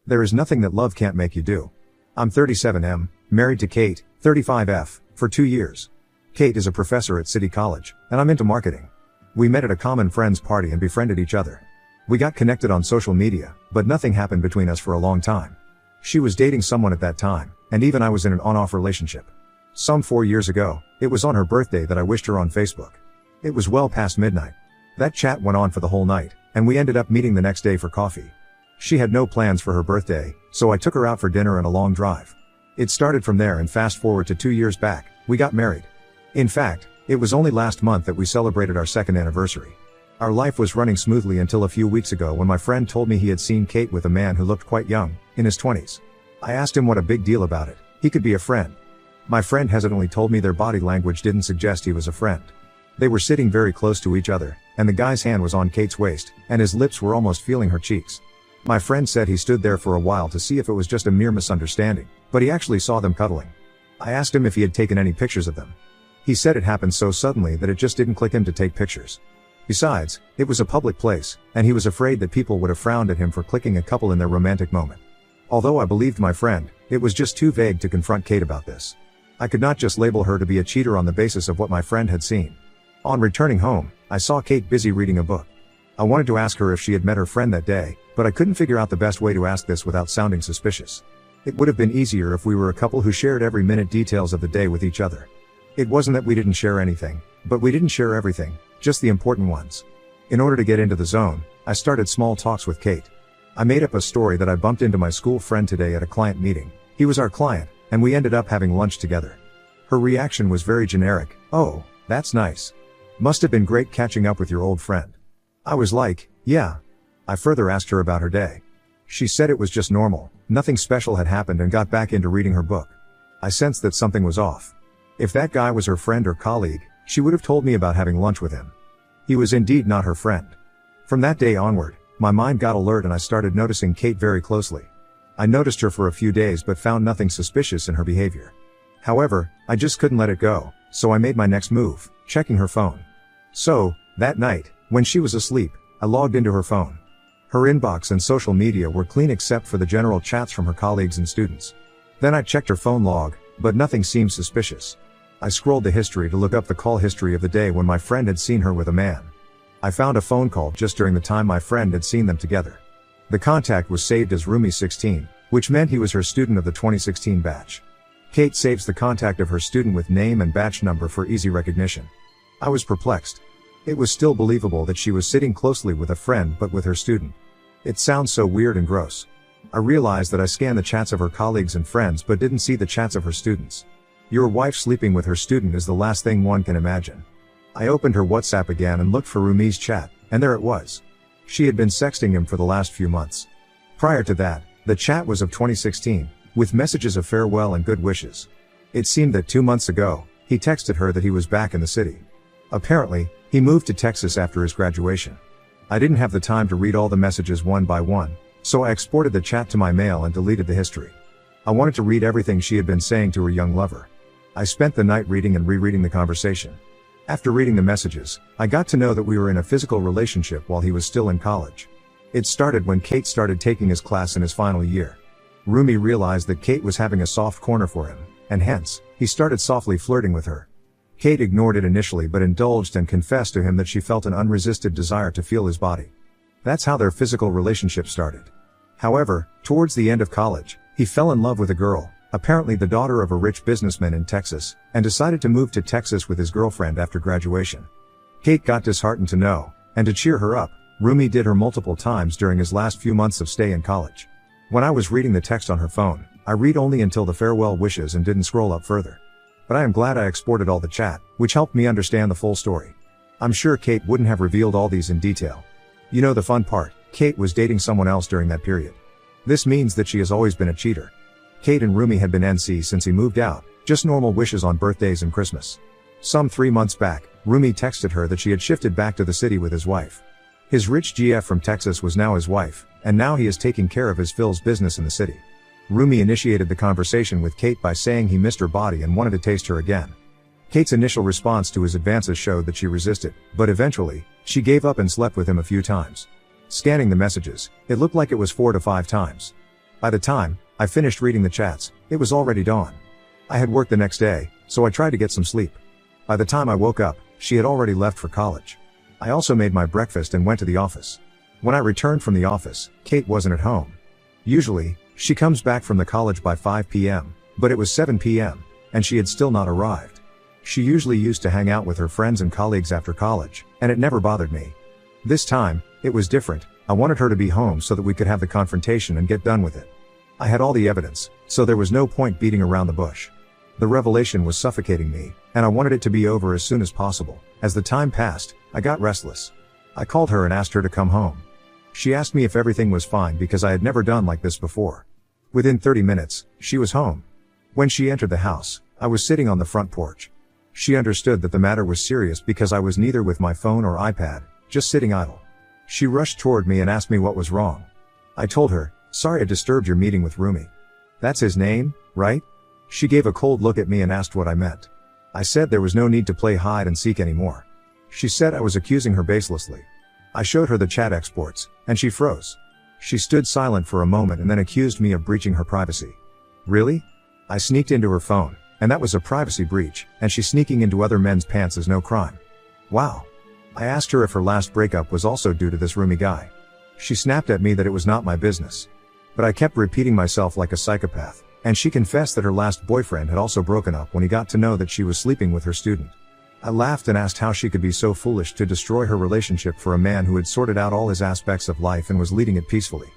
There is nothing that love can't make you do. I'm 37M, married to Kate, 35F, for 2 years. Kate is a professor at City College, and I'm into marketing. We met at a common friend's party and befriended each other. We got connected on social media, but nothing happened between us for a long time. She was dating someone at that time, and even I was in an on-off relationship. Some 4 years ago, it was on her birthday that I wished her on Facebook. It was well past midnight. That chat went on for the whole night, and we ended up meeting the next day for coffee. She had no plans for her birthday, so I took her out for dinner and a long drive. It started from there, and fast forward to 2 years back, we got married. In fact, it was only last month that we celebrated our second anniversary. Our life was running smoothly until a few weeks ago when my friend told me he had seen Kate with a man who looked quite young, in his 20s. I asked him what a big deal about it. He could be a friend. My friend hesitantly told me their body language didn't suggest he was a friend. They were sitting very close to each other, and the guy's hand was on Kate's waist, and his lips were almost feeling her cheeks. My friend said he stood there for a while to see if it was just a mere misunderstanding, but he actually saw them cuddling. I asked him if he had taken any pictures of them. He said it happened so suddenly that it just didn't click him to take pictures. Besides, it was a public place, and he was afraid that people would have frowned at him for clicking a couple in their romantic moment. Although I believed my friend, it was just too vague to confront Kate about this. I could not just label her to be a cheater on the basis of what my friend had seen. On returning home, I saw Kate busy reading a book. I wanted to ask her if she had met her friend that day, but I couldn't figure out the best way to ask this without sounding suspicious. It would have been easier if we were a couple who shared every minute details of the day with each other. It wasn't that we didn't share anything, but we didn't share everything, just the important ones. In order to get into the zone, I started small talks with Kate. I made up a story that I bumped into my school friend today at a client meeting. He was our client, and we ended up having lunch together. Her reaction was very generic. "Oh, that's nice. Must have been great catching up with your old friend." I was like, "Yeah." I further asked her about her day. She said it was just normal, nothing special had happened, and got back into reading her book. I sensed that something was off. If that guy was her friend or colleague, she would have told me about having lunch with him. He was indeed not her friend. From that day onward, my mind got alert and I started noticing Kate very closely. I noticed her for a few days but found nothing suspicious in her behavior. However, I just couldn't let it go, so I made my next move, checking her phone. So, that night, when she was asleep, I logged into her phone. Her inbox and social media were clean except for the general chats from her colleagues and students. Then I checked her phone log, but nothing seemed suspicious. I scrolled the history to look up the call history of the day when my friend had seen her with a man. I found a phone call just during the time my friend had seen them together. The contact was saved as Rumi 16, which meant he was her student of the 2016 batch. Kate saves the contact of her student with name and batch number for easy recognition. I was perplexed. It was still believable that she was sitting closely with a friend but with her student. It sounds so weird and gross. I realized that I scanned the chats of her colleagues and friends but didn't see the chats of her students. Your wife sleeping with her student is the last thing one can imagine. I opened her WhatsApp again and looked for Rumi's chat, and there it was. She had been sexting him for the last few months. Prior to that, the chat was of 2016, with messages of farewell and good wishes. It seemed that 2 months ago, he texted her that he was back in the city. Apparently, he moved to Texas after his graduation. I didn't have the time to read all the messages one by one, so I exported the chat to my mail and deleted the history. I wanted to read everything she had been saying to her young lover. I spent the night reading and rereading the conversation. After reading the messages, I got to know that we were in a physical relationship while he was still in college. It started when Kate started taking his class in his final year. Rumi realized that Kate was having a soft corner for him, and hence, he started softly flirting with her. Kate ignored it initially but indulged and confessed to him that she felt an unresisted desire to feel his body. That's how their physical relationship started. However, towards the end of college, he fell in love with a girl, apparently the daughter of a rich businessman in Texas, and decided to move to Texas with his girlfriend after graduation. Kate got disheartened to know, and to cheer her up, Rumi did her multiple times during his last few months of stay in college. When I was reading the text on her phone, I read only until the farewell wishes and didn't scroll up further. But I am glad I exported all the chat, which helped me understand the full story. I'm sure Kate wouldn't have revealed all these in detail. You know the fun part, Kate was dating someone else during that period. This means that she has always been a cheater. Kate and Rumi had been NC since he moved out, just normal wishes on birthdays and Christmas. Some 3 months back, Rumi texted her that she had shifted back to the city with his wife. His rich GF from Texas was now his wife, and now he is taking care of his Phil's business in the city. Rumi initiated the conversation with Kate by saying he missed her body and wanted to taste her again. Kate's initial response to his advances showed that she resisted, but eventually, she gave up and slept with him a few times. Scanning the messages, it looked like it was 4 to 5 times. By the time I finished reading the chats, it was already dawn. I had work the next day, so I tried to get some sleep. By the time I woke up, she had already left for college. I also made my breakfast and went to the office. When I returned from the office, Kate wasn't at home. Usually, she comes back from the college by 5 p.m., but it was 7 p.m., and she had still not arrived. She usually used to hang out with her friends and colleagues after college, and it never bothered me. This time, it was different. I wanted her to be home so that we could have the confrontation and get done with it. I had all the evidence, so there was no point beating around the bush. The revelation was suffocating me, and I wanted it to be over as soon as possible. As the time passed, I got restless. I called her and asked her to come home. She asked me if everything was fine because I had never done like this before. Within 30 minutes, she was home. When she entered the house, I was sitting on the front porch. She understood that the matter was serious because I was neither with my phone or iPad, just sitting idle. She rushed toward me and asked me what was wrong. I told her, "Sorry I disturbed your meeting with Rumi." "That's his name, right?" She gave a cold look at me and asked what I meant. I said there was no need to play hide and seek anymore. She said I was accusing her baselessly. I showed her the chat exports, and she froze. She stood silent for a moment and then accused me of breaching her privacy. Really? I sneaked into her phone, and that was a privacy breach, and she sneaking into other men's pants is no crime. Wow. I asked her if her last breakup was also due to this Rumi guy. She snapped at me that it was not my business. But I kept repeating myself like a psychopath, and she confessed that her last boyfriend had also broken up when he got to know that she was sleeping with her student. I laughed and asked how she could be so foolish to destroy her relationship for a man who had sorted out all his aspects of life and was leading it peacefully.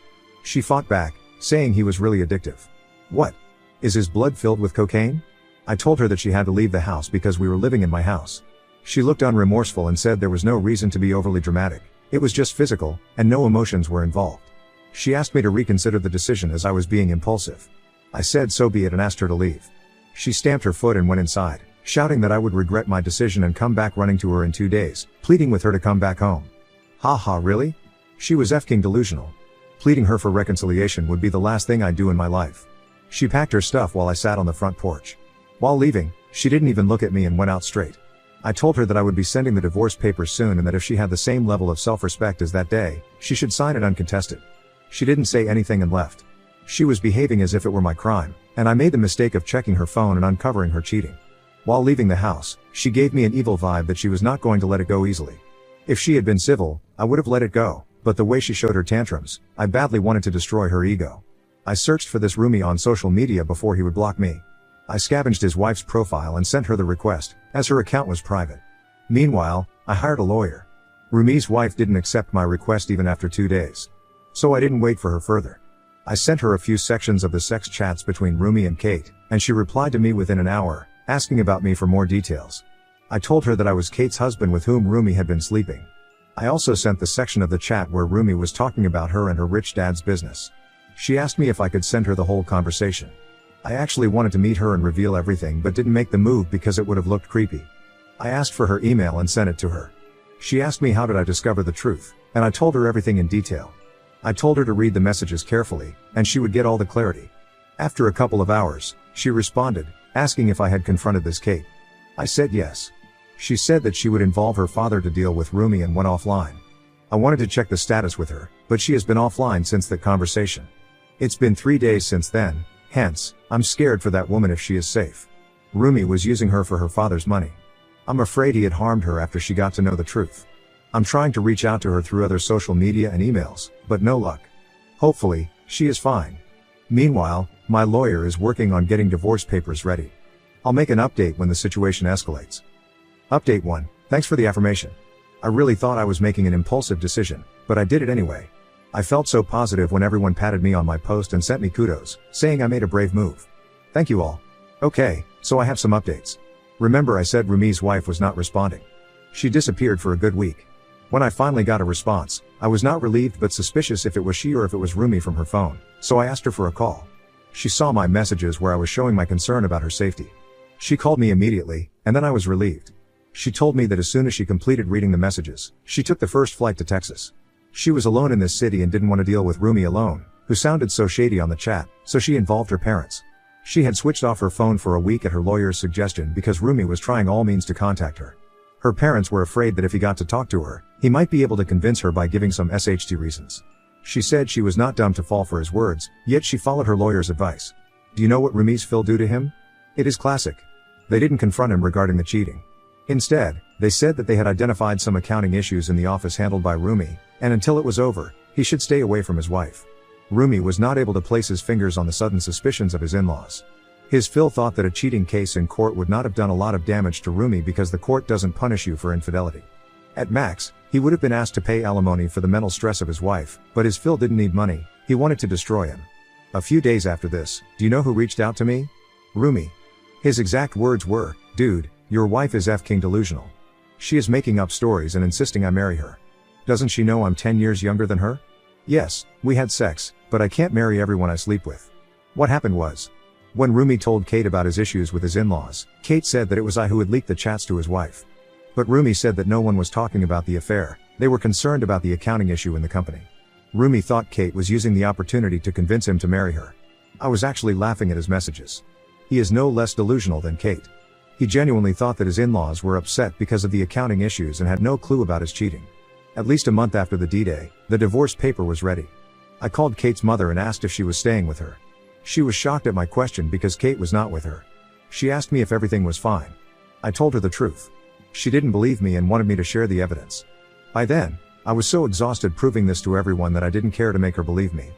She fought back, saying he was really addictive. What? Is his blood filled with cocaine? I told her that she had to leave the house because we were living in my house. She looked unremorseful and said there was no reason to be overly dramatic. It was just physical, and no emotions were involved. She asked me to reconsider the decision as I was being impulsive. I said so be it and asked her to leave. She stamped her foot and went inside, shouting that I would regret my decision and come back running to her in 2 days, pleading with her to come back home. Haha, really? She was effing delusional. Pleading her for reconciliation would be the last thing I'd do in my life. She packed her stuff while I sat on the front porch. While leaving, she didn't even look at me and went out straight. I told her that I would be sending the divorce papers soon and that if she had the same level of self-respect as that day, she should sign it uncontested. She didn't say anything and left. She was behaving as if it were my crime, and I made the mistake of checking her phone and uncovering her cheating. While leaving the house, she gave me an evil vibe that she was not going to let it go easily. If she had been civil, I would have let it go, but the way she showed her tantrums, I badly wanted to destroy her ego. I searched for this Rumi on social media before he would block me. I scavenged his wife's profile and sent her the request, as her account was private. Meanwhile, I hired a lawyer. Rumi's wife didn't accept my request even after 2 days. So I didn't wait for her further. I sent her a few sections of the sex chats between Rumi and Kate, and she replied to me within an hour, asking about me for more details. I told her that I was Kate's husband with whom Rumi had been sleeping. I also sent the section of the chat where Rumi was talking about her and her rich dad's business. She asked me if I could send her the whole conversation. I actually wanted to meet her and reveal everything but didn't make the move because it would have looked creepy. I asked for her email and sent it to her. She asked me how did I discover the truth, and I told her everything in detail. I told her to read the messages carefully, and she would get all the clarity. After a couple of hours, she responded, asking if I had confronted this Kate. I said yes. She said that she would involve her father to deal with Rumi and went offline. I wanted to check the status with her, but she has been offline since that conversation. It's been 3 days since then, hence, I'm scared for that woman if she is safe. Rumi was using her for her father's money. I'm afraid he had harmed her after she got to know the truth. I'm trying to reach out to her through other social media and emails, but no luck. Hopefully, she is fine. Meanwhile, my lawyer is working on getting divorce papers ready. I'll make an update when the situation escalates. Update 1. Thanks for the affirmation. I really thought I was making an impulsive decision, but I did it anyway. I felt so positive when everyone patted me on my post and sent me kudos, saying I made a brave move. Thank you all. Okay, so I have some updates. Remember I said Rumi's wife was not responding. She disappeared for a good week. When I finally got a response, I was not relieved but suspicious if it was she or if it was Rumi from her phone, so I asked her for a call. She saw my messages where I was showing my concern about her safety. She called me immediately, and then I was relieved. She told me that as soon as she completed reading the messages, she took the first flight to Texas. She was alone in this city and didn't want to deal with Rumi alone, who sounded so shady on the chat, so she involved her parents. She had switched off her phone for a week at her lawyer's suggestion because Rumi was trying all means to contact her. Her parents were afraid that if he got to talk to her, he might be able to convince her by giving some SHT reasons. She said she was not dumb to fall for his words, yet she followed her lawyer's advice. Do you know what Rumi's Phil do to him? It is classic. They didn't confront him regarding the cheating. Instead, they said that they had identified some accounting issues in the office handled by Rumi, and until it was over, he should stay away from his wife. Rumi was not able to place his fingers on the sudden suspicions of his in-laws. His Phil thought that a cheating case in court would not have done a lot of damage to Rumi because the court doesn't punish you for infidelity. At max, he would have been asked to pay alimony for the mental stress of his wife, but his Phil didn't need money, he wanted to destroy him. A few days after this, do you know who reached out to me? Rumi. His exact words were, "Dude, your wife is F-king delusional. She is making up stories and insisting I marry her. Doesn't she know I'm 10 years younger than her? Yes, we had sex, but I can't marry everyone I sleep with." What happened was, when Rumi told Kate about his issues with his in-laws, Kate said that it was I who had leaked the chats to his wife. But Rumi said that no one was talking about the affair, they were concerned about the accounting issue in the company. Rumi thought Kate was using the opportunity to convince him to marry her. I was actually laughing at his messages. He is no less delusional than Kate. He genuinely thought that his in-laws were upset because of the accounting issues and had no clue about his cheating. At least a month after the D-Day, the divorce paper was ready. I called Kate's mother and asked if she was staying with her. She was shocked at my question because Kate was not with her. She asked me if everything was fine. I told her the truth. She didn't believe me and wanted me to share the evidence. By then, I was so exhausted proving this to everyone that I didn't care to make her believe me.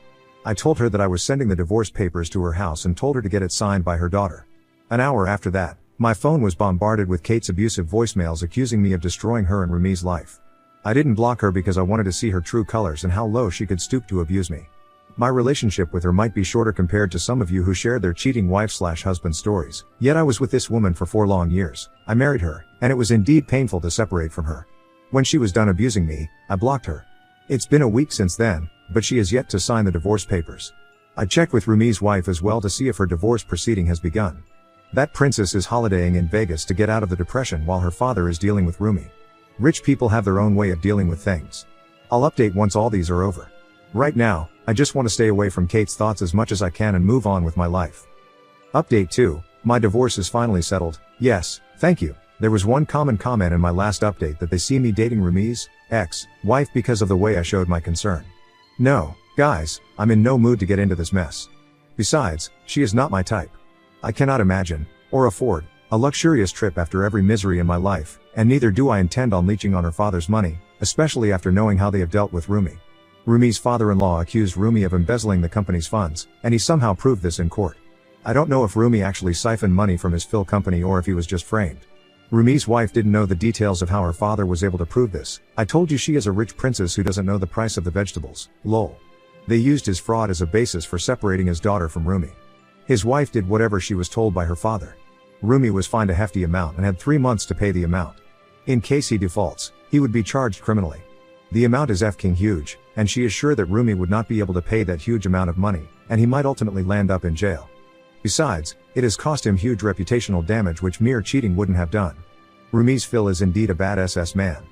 I told her that I was sending the divorce papers to her house and told her to get it signed by her daughter. An hour after that, my phone was bombarded with Kate's abusive voicemails accusing me of destroying her and Rumi's life. I didn't block her because I wanted to see her true colors and how low she could stoop to abuse me. My relationship with her might be shorter compared to some of you who share their cheating wife/husband stories, yet I was with this woman for 4 long years. I married her, and it was indeed painful to separate from her. When she was done abusing me, I blocked her. It's been a week since then, but she has yet to sign the divorce papers. I checked with Rumi's wife as well to see if her divorce proceeding has begun. That princess is holidaying in Vegas to get out of the depression while her father is dealing with Rumi. Rich people have their own way of dealing with things. I'll update once all these are over. Right now, I just want to stay away from Kate's thoughts as much as I can and move on with my life. Update 2. My divorce is finally settled. Yes, thank you. There was one common comment in my last update that they see me dating Rumi's ex-wife because of the way I showed my concern. No, guys, I'm in no mood to get into this mess. Besides, she is not my type. I cannot imagine, or afford, a luxurious trip after every misery in my life, and neither do I intend on leeching on her father's money, especially after knowing how they have dealt with Rumi. Rumi's father-in-law accused Rumi of embezzling the company's funds, and he somehow proved this in court. I don't know if Rumi actually siphoned money from his Phil company or if he was just framed. Rumi's wife didn't know the details of how her father was able to prove this. I told you she is a rich princess who doesn't know the price of the vegetables, lol. They used his fraud as a basis for separating his daughter from Rumi. His wife did whatever she was told by her father. Rumi was fined a hefty amount and had 3 months to pay the amount. In case he defaults, he would be charged criminally. The amount is F-king huge, and she is sure that Rumi would not be able to pay that huge amount of money, and he might ultimately land up in jail. Besides, it has cost him huge reputational damage which mere cheating wouldn't have done. Rumi's Phil is indeed a bad SS man.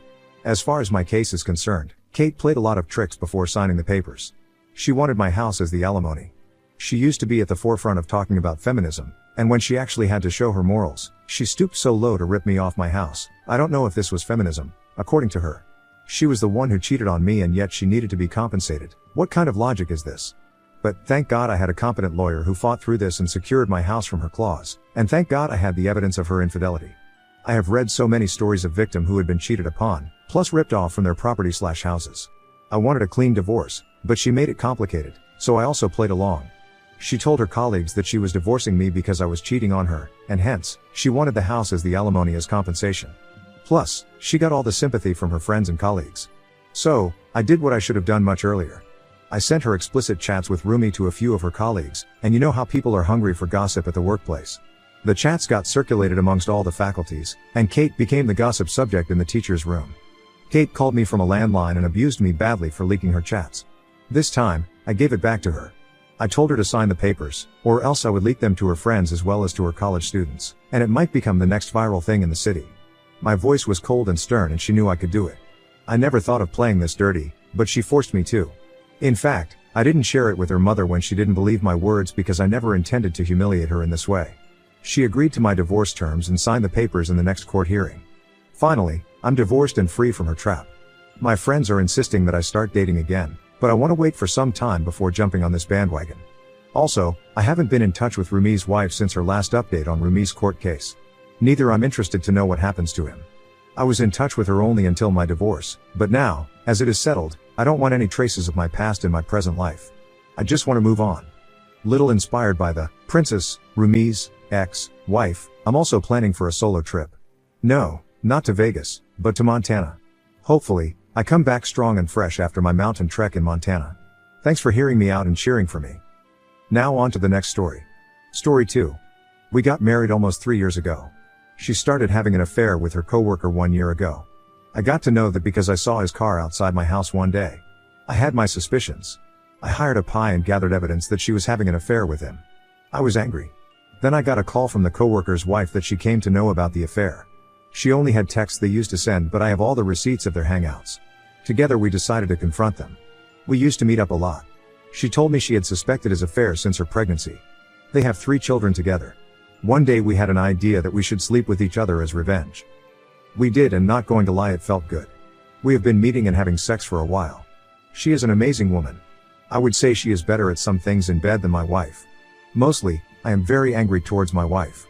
As far as my case is concerned, Kate played a lot of tricks before signing the papers. She wanted my house as the alimony. She used to be at the forefront of talking about feminism, and when she actually had to show her morals, she stooped so low to rip me off my house. I don't know if this was feminism, according to her. She was the one who cheated on me and yet she needed to be compensated. What kind of logic is this? But thank God I had a competent lawyer who fought through this and secured my house from her claws, and thank God I had the evidence of her infidelity. I have read so many stories of victims who had been cheated upon, plus ripped off from their property/houses. I wanted a clean divorce, but she made it complicated, so I also played along. She told her colleagues that she was divorcing me because I was cheating on her, and hence, she wanted the house as the alimony as compensation. Plus, she got all the sympathy from her friends and colleagues. So, I did what I should have done much earlier. I sent her explicit chats with Rumi to a few of her colleagues, and you know how people are hungry for gossip at the workplace. The chats got circulated amongst all the faculties, and Kate became the gossip subject in the teacher's room. Kate called me from a landline and abused me badly for leaking her chats. This time, I gave it back to her. I told her to sign the papers, or else I would leak them to her friends as well as to her college students, and it might become the next viral thing in the city. My voice was cold and stern and she knew I could do it. I never thought of playing this dirty, but she forced me to. In fact, I didn't share it with her mother when she didn't believe my words because I never intended to humiliate her in this way. She agreed to my divorce terms and signed the papers in the next court hearing. Finally, I'm divorced and free from her trap. My friends are insisting that I start dating again, But I want to wait for some time before jumping on this bandwagon. Also, I haven't been in touch with Rumi's wife since her last update on Rumi's court case. Neither I'm interested to know what happens to him. I was in touch with her only until my divorce, but now, as it is settled, I don't want any traces of my past in my present life. I just want to move on. Little inspired by the Princess, Rumi's ex-wife, I'm also planning for a solo trip. No, not to Vegas, but to Montana. Hopefully, I come back strong and fresh after my mountain trek in Montana. Thanks for hearing me out and cheering for me. Now on to the next story. Story 2. We got married almost 3 years ago. She started having an affair with her coworker 1 year ago. I got to know that because I saw his car outside my house one day. I had my suspicions. I hired a PI and gathered evidence that she was having an affair with him. I was angry. Then I got a call from the coworker's wife that she came to know about the affair. She only had texts they used to send, but I have all the receipts of their hangouts. Together we decided to confront them. We used to meet up a lot. She told me she had suspected his affair since her pregnancy. They have 3 children together. One day we had an idea that we should sleep with each other as revenge. We did, and not going to lie, it felt good. We have been meeting and having sex for a while. She is an amazing woman. I would say she is better at some things in bed than my wife. Mostly, I am very angry towards my wife.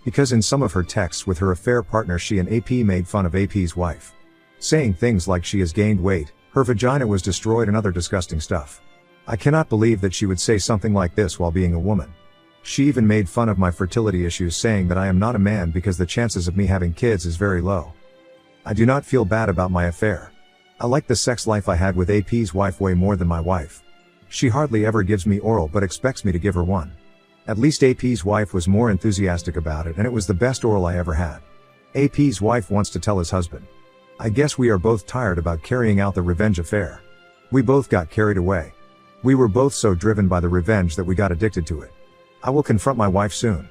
Because in some of her texts with her affair partner, she and AP made fun of AP's wife. Saying things like she has gained weight, her vagina was destroyed, and other disgusting stuff. I cannot believe that she would say something like this while being a woman. She even made fun of my fertility issues, saying that I am not a man because the chances of me having kids is very low. I do not feel bad about my affair. I like the sex life I had with AP's wife way more than my wife. She hardly ever gives me oral but expects me to give her one. At least AP's wife was more enthusiastic about it, and it was the best oral I ever had. AP's wife wants to tell his husband. I guess we are both tired about carrying out the revenge affair. We both got carried away. We were both so driven by the revenge that we got addicted to it. I will confront my wife soon.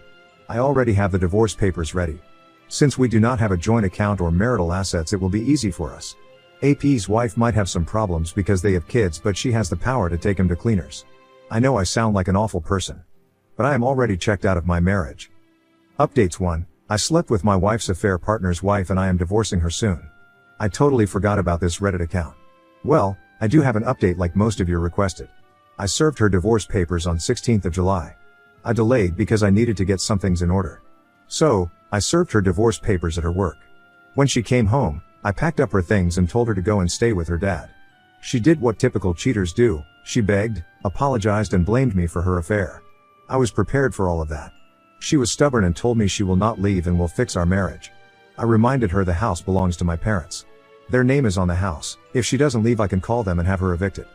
I already have the divorce papers ready. Since we do not have a joint account or marital assets, it will be easy for us. AP's wife might have some problems because they have kids, but she has the power to take them to cleaners. I know I sound like an awful person. But I am already checked out of my marriage. Updates 1. I slept with my wife's affair partner's wife and I am divorcing her soon. I totally forgot about this Reddit account. Well, I do have an update like most of you requested. I served her divorce papers on 16th of July. I delayed because I needed to get some things in order. So, I served her divorce papers at her work. When she came home, I packed up her things and told her to go and stay with her dad. She did what typical cheaters do. She begged, apologized, and blamed me for her affair. I was prepared for all of that. She was stubborn and told me she will not leave and will fix our marriage. I reminded her the house belongs to my parents. Their name is on the house. If she doesn't leave, I can call them and have her evicted.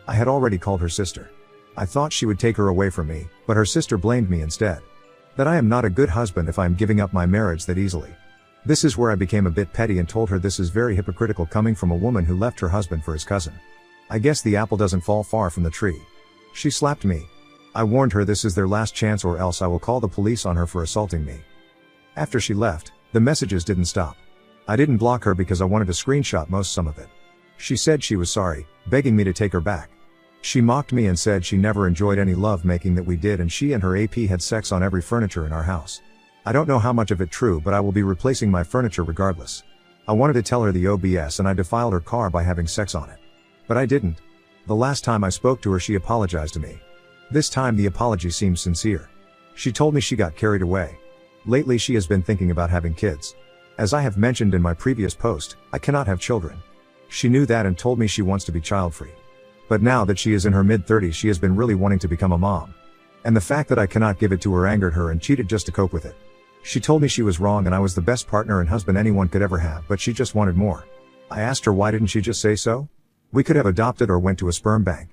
I had already called her sister. I thought she would take her away from me, but her sister blamed me instead. That I am not a good husband if I am giving up my marriage that easily. This is where I became a bit petty and told her this is very hypocritical coming from a woman who left her husband for his cousin. I guess the apple doesn't fall far from the tree. She slapped me. I warned her this is their last chance or else I will call the police on her for assaulting me. After she left, the messages didn't stop. I didn't block her because I wanted to screenshot some of it. She said she was sorry, begging me to take her back. She mocked me and said she never enjoyed any love making that we did, and she and her AP had sex on every furniture in our house. I don't know how much of it true, but I will be replacing my furniture regardless. I wanted to tell her the OBS and I defiled her car by having sex on it. But I didn't. The last time I spoke to her, she apologized to me. This time the apology seems sincere. She told me she got carried away. Lately she has been thinking about having kids. As I have mentioned in my previous post, I cannot have children. She knew that and told me she wants to be child-free. But now that she is in her mid-30s, she has been really wanting to become a mom. And the fact that I cannot give it to her angered her and cheated just to cope with it. She told me she was wrong and I was the best partner and husband anyone could ever have, but she just wanted more. I asked her why didn't she just say so? We could have adopted or went to a sperm bank.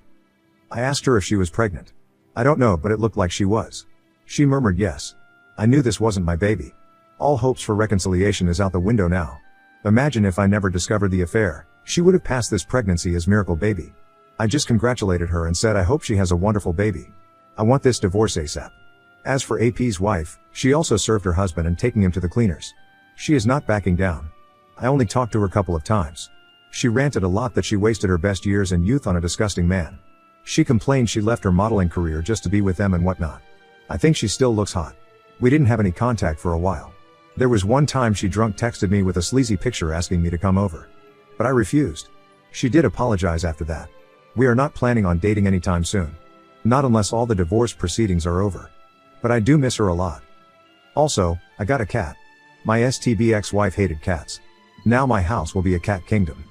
I asked her if she was pregnant. I don't know, but it looked like she was. She murmured yes. I knew this wasn't my baby. All hopes for reconciliation is out the window now. Imagine if I never discovered the affair. She would have passed this pregnancy as miracle baby. I just congratulated her and said I hope she has a wonderful baby. I want this divorce ASAP. As for AP's wife, she also served her husband and taking him to the cleaners. She is not backing down. I only talked to her a couple of times. She ranted a lot that she wasted her best years and youth on a disgusting man. She complained she left her modeling career just to be with them and whatnot. I think she still looks hot. We didn't have any contact for a while. There was one time she drunk texted me with a sleazy picture asking me to come over. But I refused. She did apologize after that. We are not planning on dating anytime soon. Not unless all the divorce proceedings are over. But I do miss her a lot. Also, I got a cat. My STB ex-wife hated cats. Now my house will be a cat kingdom.